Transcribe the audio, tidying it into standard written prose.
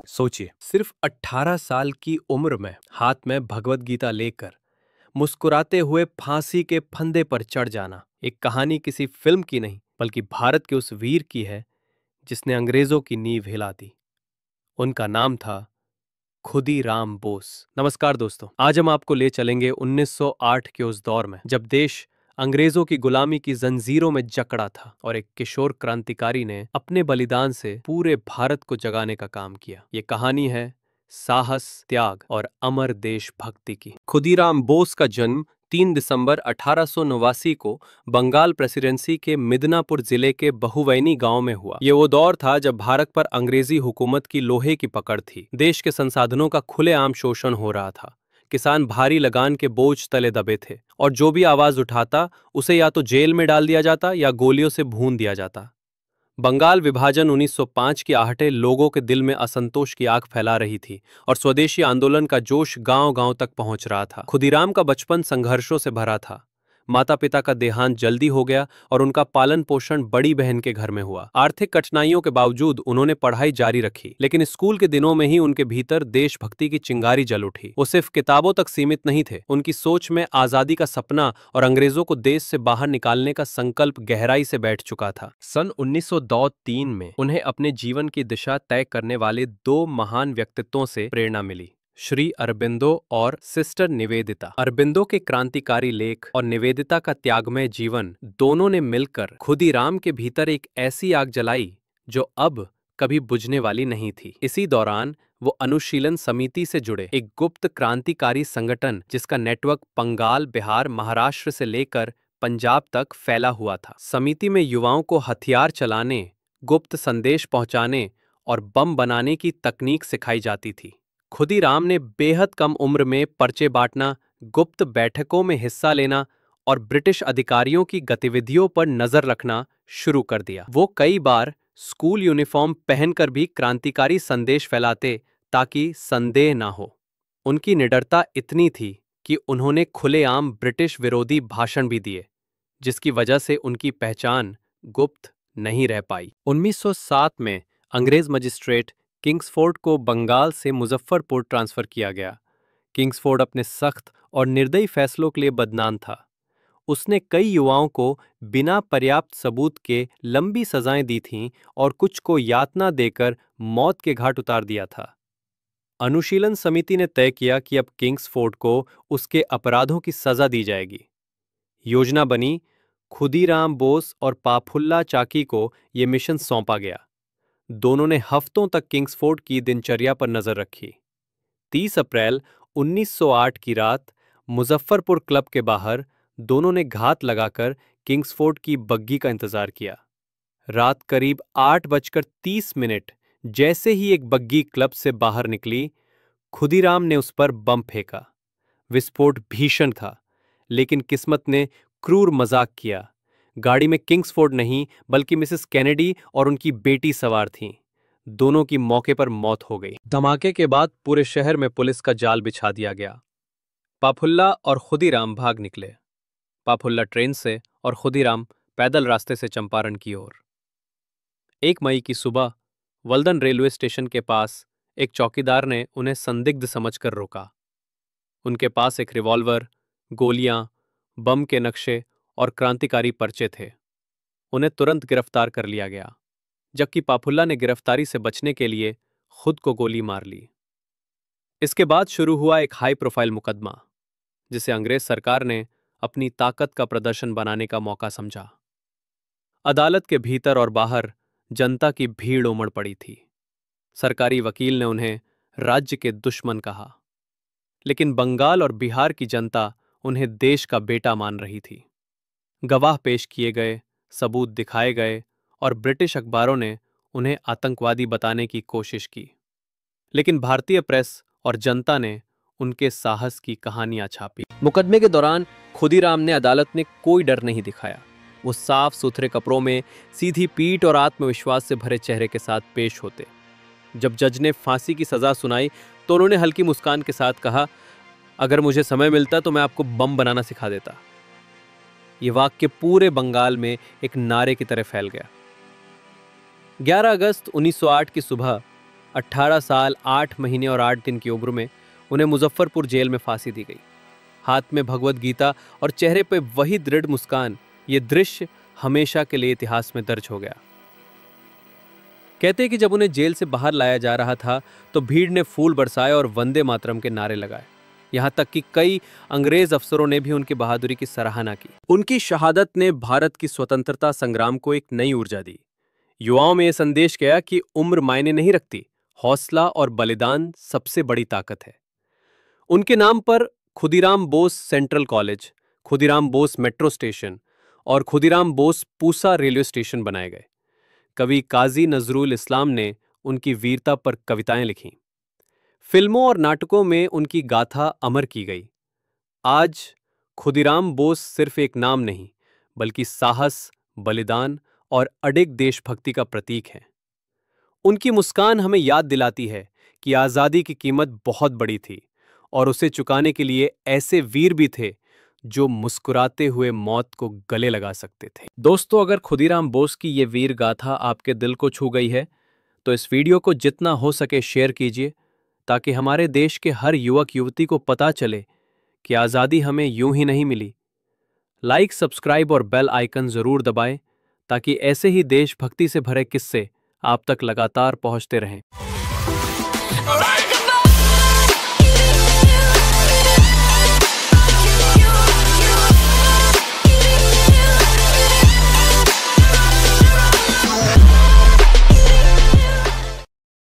सोचिए, सिर्फ 18 साल की उम्र में हाथ में भगवत गीता लेकर मुस्कुराते हुए फांसी के फंदे पर चढ़ जाना एक कहानी किसी फिल्म की नहीं बल्कि भारत के उस वीर की है जिसने अंग्रेजों की नींव हिला दी। उनका नाम था खुदीराम बोस। नमस्कार दोस्तों, आज हम आपको ले चलेंगे 1908 के उस दौर में जब देश अंग्रेजों की गुलामी की जंजीरों में जकड़ा था और एक किशोर क्रांतिकारी ने अपने बलिदान से पूरे भारत को जगाने का काम किया। ये कहानी है साहस, त्याग और अमर देशभक्ति की। खुदीराम बोस का जन्म 3 दिसंबर 1889 को बंगाल प्रेसिडेंसी के मिदनापुर जिले के बहुवैनी गांव में हुआ। ये वो दौर था जब भारत पर अंग्रेजी हुकूमत की लोहे की पकड़ थी। देश के संसाधनों का खुलेआम शोषण हो रहा था। किसान भारी लगान के बोझ तले दबे थे और जो भी आवाज उठाता उसे या तो जेल में डाल दिया जाता या गोलियों से भून दिया जाता। बंगाल विभाजन 1905 की आहटें लोगों के दिल में असंतोष की आग फैला रही थी और स्वदेशी आंदोलन का जोश गांव-गांव तक पहुंच रहा था। खुदीराम का बचपन संघर्षों से भरा था। माता पिता का देहांत जल्दी हो गया और उनका पालन पोषण बड़ी बहन के घर में हुआ। आर्थिक कठिनाइयों के बावजूद उन्होंने पढ़ाई जारी रखी, लेकिन स्कूल के दिनों में ही उनके भीतर देशभक्ति की चिंगारी जल उठी। वो सिर्फ किताबों तक सीमित नहीं थे, उनकी सोच में आजादी का सपना और अंग्रेजों को देश से बाहर निकालने का संकल्प गहराई से बैठ चुका था। सन 1903 में उन्हें अपने जीवन की दिशा तय करने वाले दो महान व्यक्तित्वों से प्रेरणा मिली, श्री अरबिंदो और सिस्टर निवेदिता। अरबिंदो के क्रांतिकारी लेख और निवेदिता का त्यागमय जीवन दोनों ने मिलकर खुदीराम के भीतर एक ऐसी आग जलाई जो अब कभी बुझने वाली नहीं थी। इसी दौरान वो अनुशीलन समिति से जुड़े, एक गुप्त क्रांतिकारी संगठन जिसका नेटवर्क बंगाल, बिहार, महाराष्ट्र से लेकर पंजाब तक फैला हुआ था। समिति में युवाओं को हथियार चलाने, गुप्त संदेश पहुंचाने और बम बनाने की तकनीक सिखाई जाती थी। खुदीराम ने बेहद कम उम्र में पर्चे बांटना, गुप्त बैठकों में हिस्सा लेना और ब्रिटिश अधिकारियों की गतिविधियों पर नजर रखना शुरू कर दिया। वो कई बार स्कूल यूनिफॉर्म पहनकर भी क्रांतिकारी संदेश फैलाते ताकि संदेह ना हो। उनकी निडरता इतनी थी कि उन्होंने खुलेआम ब्रिटिश विरोधी भाषण भी दिए, जिसकी वजह से उनकी पहचान गुप्त नहीं रह पाई। 1907 में अंग्रेज मजिस्ट्रेट किंग्सफोर्ड को बंगाल से मुजफ्फरपुर ट्रांसफर किया गया। किंग्सफोर्ड अपने सख्त और निर्दयी फैसलों के लिए बदनाम था। उसने कई युवाओं को बिना पर्याप्त सबूत के लंबी सजाएं दी थीं और कुछ को यातना देकर मौत के घाट उतार दिया था। अनुशीलन समिति ने तय किया कि अब किंग्सफोर्ड को उसके अपराधों की सजा दी जाएगी। योजना बनी, खुदीराम बोस और पाफुल्ला चाकी को यह मिशन सौंपा गया। दोनों ने हफ्तों तक किंग्सफोर्ड की दिनचर्या पर नजर रखी। 30 अप्रैल 1908 की रात मुजफ्फरपुर क्लब के बाहर दोनों ने घात लगाकर किंग्सफोर्ड की बग्गी का इंतजार किया। रात करीब 8:30 जैसे ही एक बग्गी क्लब से बाहर निकली, खुदीराम ने उस पर बम फेंका। विस्फोट भीषण था, लेकिन किस्मत ने क्रूर मजाक किया। गाड़ी में किंग्सफोर्ड नहीं बल्कि मिसेस कैनेडी और उनकी बेटी सवार थीं। दोनों की मौके पर मौत हो गई। धमाके के बाद पूरे शहर में पुलिस का जाल बिछा दिया गया। पाफुल्ला और खुदीराम भाग निकले। पाफुल्ला ट्रेन से और खुदीराम पैदल रास्ते से चंपारण की ओर। 1 मई की सुबह वल्दन रेलवे स्टेशन के पास एक चौकीदार ने उन्हें संदिग्ध समझकर रोका। उनके पास एक रिवॉल्वर, गोलियां, बम के नक्शे और क्रांतिकारी पर्चे थे। उन्हें तुरंत गिरफ्तार कर लिया गया, जबकि पाफुल्ला ने गिरफ्तारी से बचने के लिए खुद को गोली मार ली। इसके बाद शुरू हुआ एक हाई प्रोफाइल मुकदमा, जिसे अंग्रेज सरकार ने अपनी ताकत का प्रदर्शन बनाने का मौका समझा। अदालत के भीतर और बाहर जनता की भीड़ उमड़ पड़ी थी। सरकारी वकील ने उन्हें राज्य के दुश्मन कहा, लेकिन बंगाल और बिहार की जनता उन्हें देश का बेटा मान रही थी। गवाह पेश किए गए, सबूत दिखाए गए और ब्रिटिश अखबारों ने उन्हें आतंकवादी बताने की कोशिश की, लेकिन भारतीय प्रेस और जनता ने उनके साहस की कहानियां छापी। मुकदमे के दौरान खुदीराम ने अदालत में कोई डर नहीं दिखाया। वो साफ सुथरे कपड़ों में, सीधी पीठ और आत्मविश्वास से भरे चेहरे के साथ पेश होते। जब जज ने फांसी की सजा सुनाई तो उन्होंने हल्की मुस्कान के साथ कहा, अगर मुझे समय मिलता तो मैं आपको बम बनाना सिखा देता। ये वाक्य पूरे बंगाल में एक नारे की तरह फैल गया। 11 अगस्त 1908 की सुबह 18 साल 8 महीने और 8 दिन की उम्र में उन्हें मुजफ्फरपुर जेल में फांसी दी गई। हाथ में भगवत गीता और चेहरे पर वही दृढ़ मुस्कान, ये दृश्य हमेशा के लिए इतिहास में दर्ज हो गया। कहते हैं कि जब उन्हें जेल से बाहर लाया जा रहा था तो भीड़ ने फूल बरसाए और वंदे मातरम के नारे लगाए। यहां तक कि कई अंग्रेज अफसरों ने भी उनकी बहादुरी की सराहना की। उनकी शहादत ने भारत की स्वतंत्रता संग्राम को एक नई ऊर्जा दी। युवाओं में यह संदेश गया कि उम्र मायने नहीं रखती, हौसला और बलिदान सबसे बड़ी ताकत है। उनके नाम पर Khudiram Bose central college, Khudiram Bose metro station और खुदीराम बोस पूसा रेलवे स्टेशन बनाए गए। कवि काजी नजरुल इस्लाम ने उनकी वीरता पर कविताएं लिखीं। फिल्मों और नाटकों में उनकी गाथा अमर की गई। आज खुदीराम बोस सिर्फ एक नाम नहीं, बल्कि साहस, बलिदान और अडिग देशभक्ति का प्रतीक है। उनकी मुस्कान हमें याद दिलाती है कि आज़ादी की कीमत बहुत बड़ी थी और उसे चुकाने के लिए ऐसे वीर भी थे जो मुस्कुराते हुए मौत को गले लगा सकते थे। दोस्तों, अगर खुदीराम बोस की ये वीर गाथा आपके दिल को छू गई है तो इस वीडियो को जितना हो सके शेयर कीजिए, ताकि हमारे देश के हर युवक युवती को पता चले कि आज़ादी हमें यूं ही नहीं मिली। लाइक, सब्सक्राइब और बेल आइकन जरूर दबाएं ताकि ऐसे ही देशभक्ति से भरे किस्से आप तक लगातार पहुंचते रहें।